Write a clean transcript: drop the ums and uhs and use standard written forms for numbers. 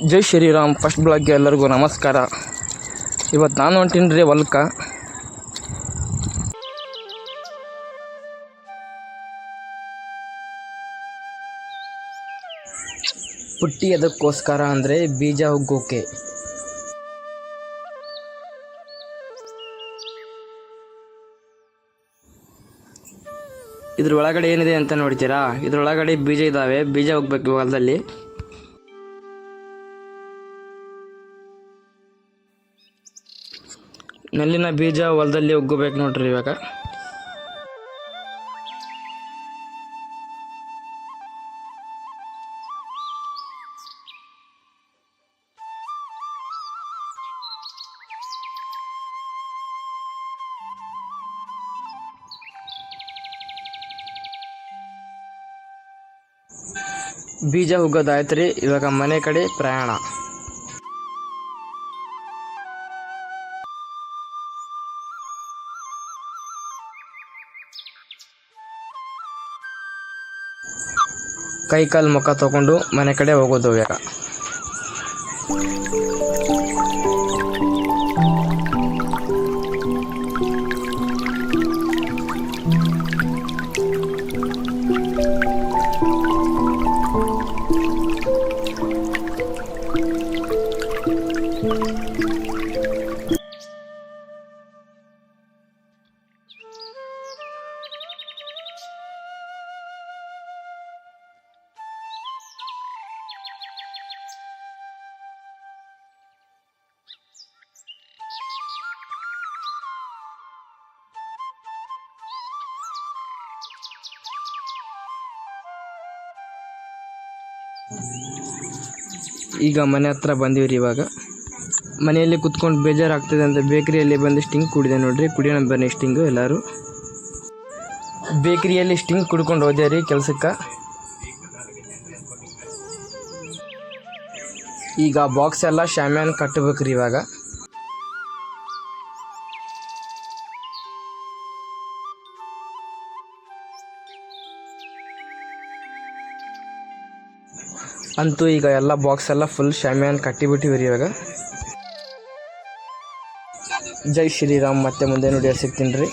ಜೈ Shriram. First ಬ್ಲಾಗ್ಗೆ ಎಲ್ಲರಿಗೂ ನಮಸ್ಕಾರ. ಇವತ್ತು ನಾನು ಹೊಂಟೀನಿ ರೀ ಹೊಲ್ಕ. ಪುಟ್ಟಿ ಅದಕ್ಕೋಸ್ಕರ ಅಂದರೆ ಬೀಜ ಹುಗ್ಗೋಕೆ. ಇದ್ರೊಳಗಡೆ ಏನಿದೆ ಅಂತ ನೋಡ್ತೀರಾ? ಇದ್ರೊಳಗಡೆ ಬೀಜ ಇದ್ದಾವೆ, ಬೀಜ ಹೋಗ್ಬೇಕು ಹೊಲದಲ್ಲಿ. ನೆಲ್ಲಿನ ಬೀಜ ಹೊಲದಲ್ಲಿ ಒಗ್ಗಬೇಕು ನೋಡ್ರಿ ಇವಾಗ. ಬೀಜ ಹುಗ್ಗೋದಾಯ್ತು ರೀ. ಇವಾಗ ಮನೆ ಕಡೆ ಪ್ರಯಾಣ. ಕೈ ಕಾಲು ಮುಖ ತಗೊಂಡು ಮನೆ ಕಡೆ ಹೋಗೋದು ಇವಾಗ. ಈಗ ಮನೆ ಹತ್ರ ಬಂದೀವ್ರಿ. ಇವಾಗ ಮನೆಯಲ್ಲಿ ಕುತ್ಕೊಂಡು ಬೇಜಾರಾಗ್ತದೆ ಅಂತ ಬೇಕ್ರಿಯಲ್ಲಿ ಬಂದು ಸ್ಟಿಂಗ್ ಕುಡಿದೆ ನೋಡ್ರಿ. ಕುಡಿಯೋಣ ಬನ್ನಿ ಸ್ಟಿಂಗು ಎಲ್ಲರೂ. ಬೇಕ್ರಿಯಲ್ಲಿ ಸ್ಟಿಂಗ್ ಕುಡ್ಕೊಂಡು ಹೋದೆ ರೀ ಕೆಲ್ಸಕ್ಕೆ. ಈಗ ಬಾಕ್ಸ್ ಎಲ್ಲ ಶಾಮ್ಯಾನ್ ಕಟ್ಟಬೇಕ್ರಿ ಇವಾಗ. ಅಂತೂ ಈಗ ಎಲ್ಲ ಬಾಕ್ಸ್ ಎಲ್ಲ ಫುಲ್ ಶಾಮಿಯಾನ ಕಟ್ಟಿಬಿಟ್ಟಿವ್ರಿ ಇವಾಗ. ಜೈ ಶ್ರೀರಾಮ್. ಮತ್ತೆ ಮುಂದೆ ನೋಡಿ ಸಿಗ್ತೀನಿ ರೀ.